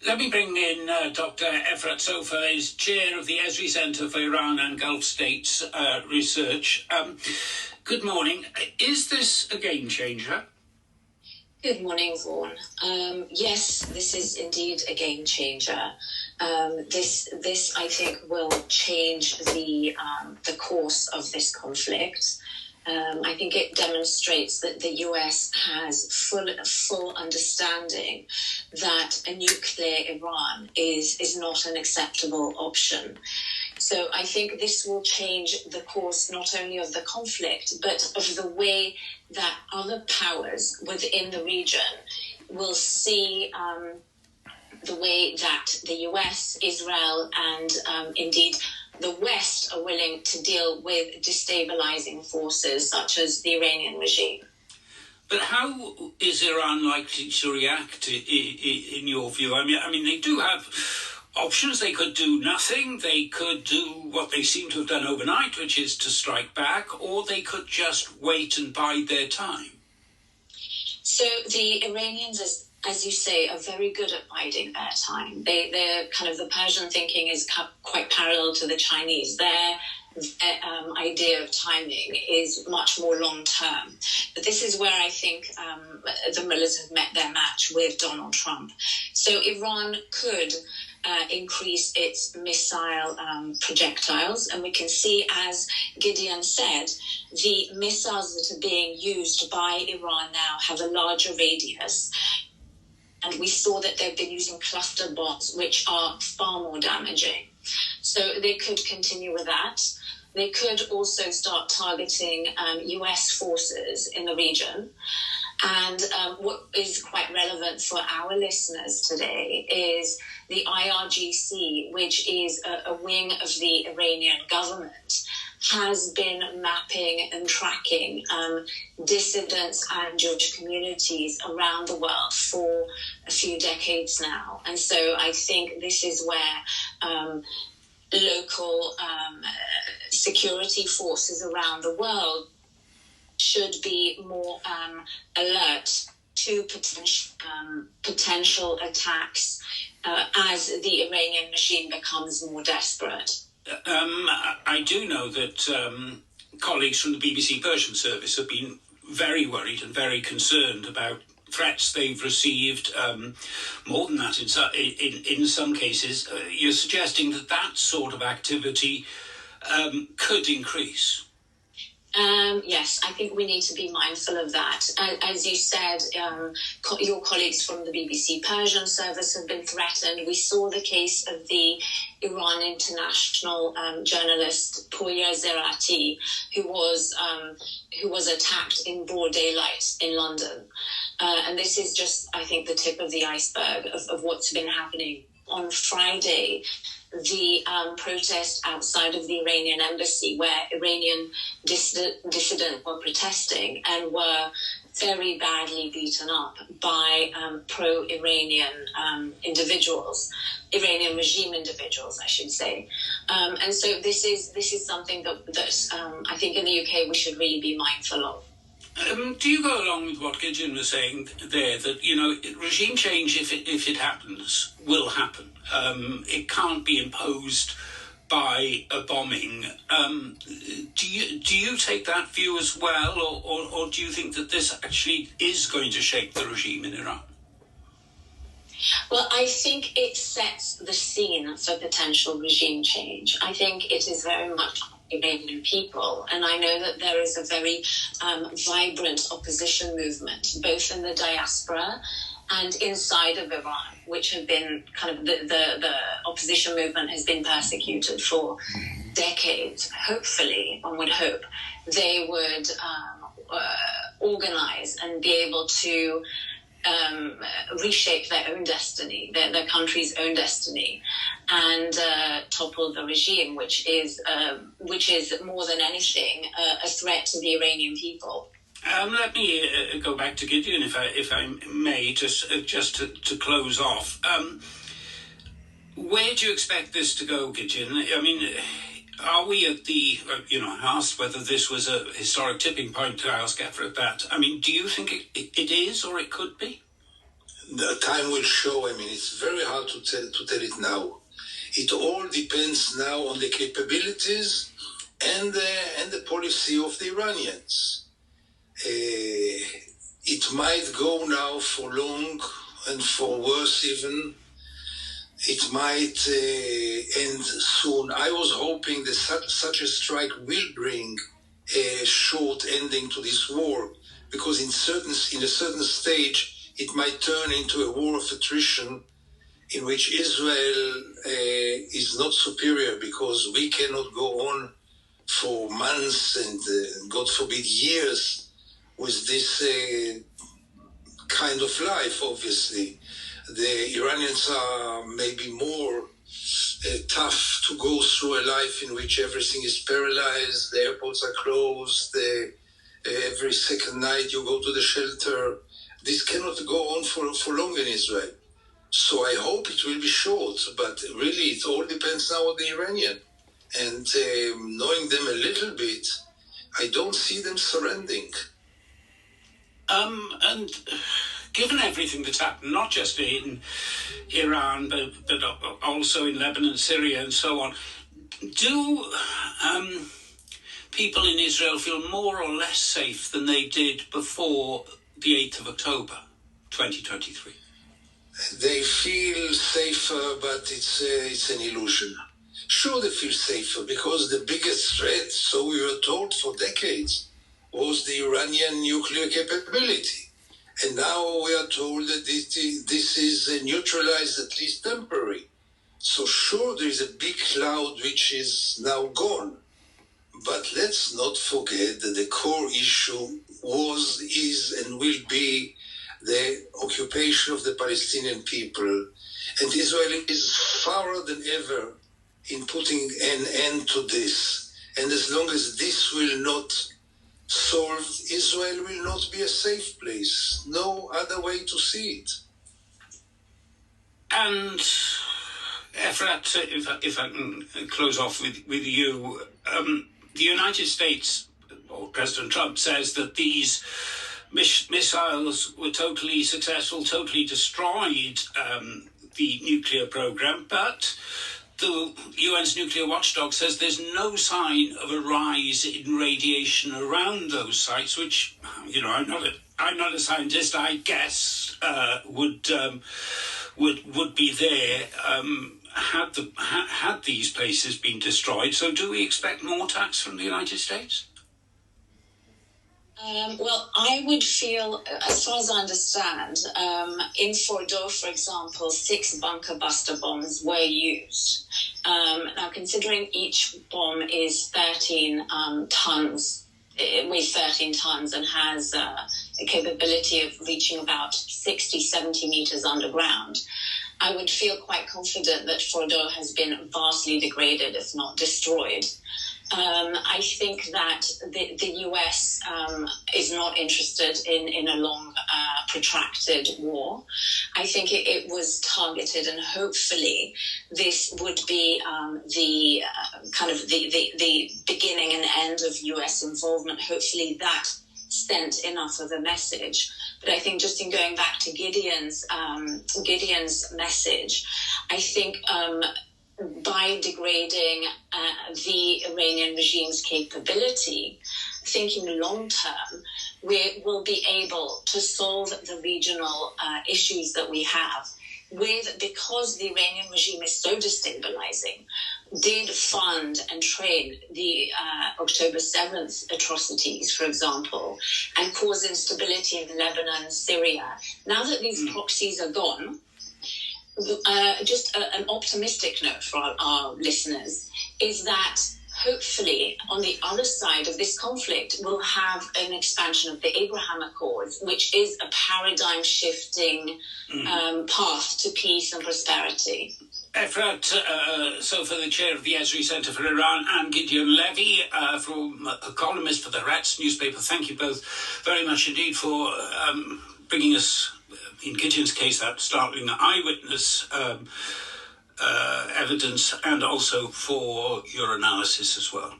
Let me bring in Dr. Efrat Sopher, is chair of the Ezri Center for Iran and Gulf States Research. Good morning. Is this a game changer? Good morning, Vaughan. Yes, this is indeed a game changer. This I think will change the course of this conflict. I think it demonstrates that the US has full understanding that a nuclear Iran is not an acceptable option. So I think this will change the course not only of the conflict, but of the way that other powers within the region will see the way that the US, Israel, and indeed the West are willing to deal with destabilizing forces such as the Iranian regime. But how is Iran likely to react in your view? I mean, they do have options. They could do nothing. They could do what they seem to have done overnight, which is to strike back, or they could just wait and bide their time. So the Iranians, as you say, are very good at biding their time. They're kind of, the Persian thinking is quite parallel to the Chinese. Their idea of timing is much more long-term. But this is where I think the mullahs have met their match with Donald Trump. So Iran could increase its missile projectiles. And we can see, as Gideon said, the missiles that are being used by Iran now have a larger radius. And we saw that they've been using cluster bombs, which are far more damaging. So they could continue with that. They could also start targeting US forces in the region. And what is quite relevant for our listeners today is the IRGC, which is a wing of the Iranian government, has been mapping and tracking dissidents and Jewish communities around the world for a few decades now. And so I think this is where local security forces around the world should be more alert to potential attacks as the Iranian regime becomes more desperate. I do know that colleagues from the BBC Persian service have been very worried and very concerned about threats they've received. More than that, in some cases, you're suggesting that sort of activity could increase. Yes, I think we need to be mindful of that. As you said, your colleagues from the BBC Persian service have been threatened. We saw the case of the Iran international journalist Pouya Zerati, who was attacked in broad daylight in London. And this is just, I think, the tip of the iceberg of what's been happening. On Friday, the protest outside of the Iranian embassy, where Iranian dissidents were protesting and were very badly beaten up by pro-Iranian individuals, Iranian regime individuals, I should say. And so this is something that I think in the UK we should really be mindful of. Do you go along with what Gideon was saying there, that, regime change, if it happens, will happen? It can't be imposed by a bombing. Do you take that view as well, or do you think that this actually is going to shake the regime in Iran? Well, I think it sets the scene for potential regime change. I think it is very much Iranian people, and I know that there is a very vibrant opposition movement, both in the diaspora and inside of Iran, which have been kind of the opposition movement has been persecuted for decades. Hopefully, one would hope they would organize and be able to reshape their own destiny, their country's own destiny, and topple the regime, which is more than anything a threat to the Iranian people. Let me go back to Gideon, if I may, just to close off. Where do you expect this to go, Gideon? I mean, are we at the, I asked whether this was a historic tipping point to ask Efrat that. I mean, do you think it is, or it could be? The time will show. I mean, it's very hard to tell it now. It all depends now on the capabilities and the policy of the Iranians. It might go now for long and for worse even. It might end soon. I was hoping that such a strike will bring a short ending to this war, because in a certain stage it might turn into a war of attrition in which Israel is not superior, because we cannot go on for months and God forbid years with this kind of life. Obviously the Iranians are maybe more tough to go through a life in which everything is paralyzed, the airports are closed, every second night you go to the shelter. This cannot go on for long in Israel. So I hope it will be short, but really it all depends now on the Iranian. And knowing them a little bit, I don't see them surrendering. And given everything that's happened, not just in Iran, but also in Lebanon, Syria, and so on, do people in Israel feel more or less safe than they did before the 8th of October, 2023? They feel safer, but it's an illusion. Sure, they feel safer because the biggest threat, so we were told for decades, was the Iranian nuclear capability. And now we are told that this is neutralized, at least temporary. So sure, there is a big cloud which is now gone. But let's not forget that the core issue was, is, and will be the occupation of the Palestinian people. And Israel is farther than ever in putting an end to this. And as long as this will not solve, Israel will not be a safe place. No other way to see it. And Efrat, if I can close off with you, the United States, or President Trump, says that these missiles were totally successful, totally destroyed the nuclear program, but the UN's nuclear watchdog says there's no sign of a rise in radiation around those sites, which, I'm not a scientist, I guess would be there had these places been destroyed. So do we expect more attacks from the United States? Well, I would feel, as far as I understand, in Fordo, for example, 6 bunker buster bombs were used. Now, considering each bomb is 13 tons, it weighs 13 tons and has a capability of reaching about 60, 70 meters underground, I would feel quite confident that Fordo has been vastly degraded, if not destroyed. I think that the US is not interested in a long, protracted war. I think it was targeted, and hopefully this would be the beginning and end of US involvement. Hopefully that sent enough of a message. But I think just in going back to Gideon's message, I think by degrading the Iranian regime's capability, thinking long term, we will be able to solve the regional issues that we have because the Iranian regime is so destabilizing, did fund and train the October 7th atrocities, for example, and cause instability in Lebanon, Syria. Now that these proxies are gone, just an optimistic note for our listeners is that hopefully on the other side of this conflict we'll have an expansion of the Abraham Accords, which is a paradigm shifting path to peace and prosperity. Efrat Sopher, the chair of the Ezri Center for Iran, and Gideon Levy, a columnist for the Rats newspaper. Thank you both very much indeed for bringing us, in Gideon's case, that startling eyewitness evidence, and also for your analysis as well.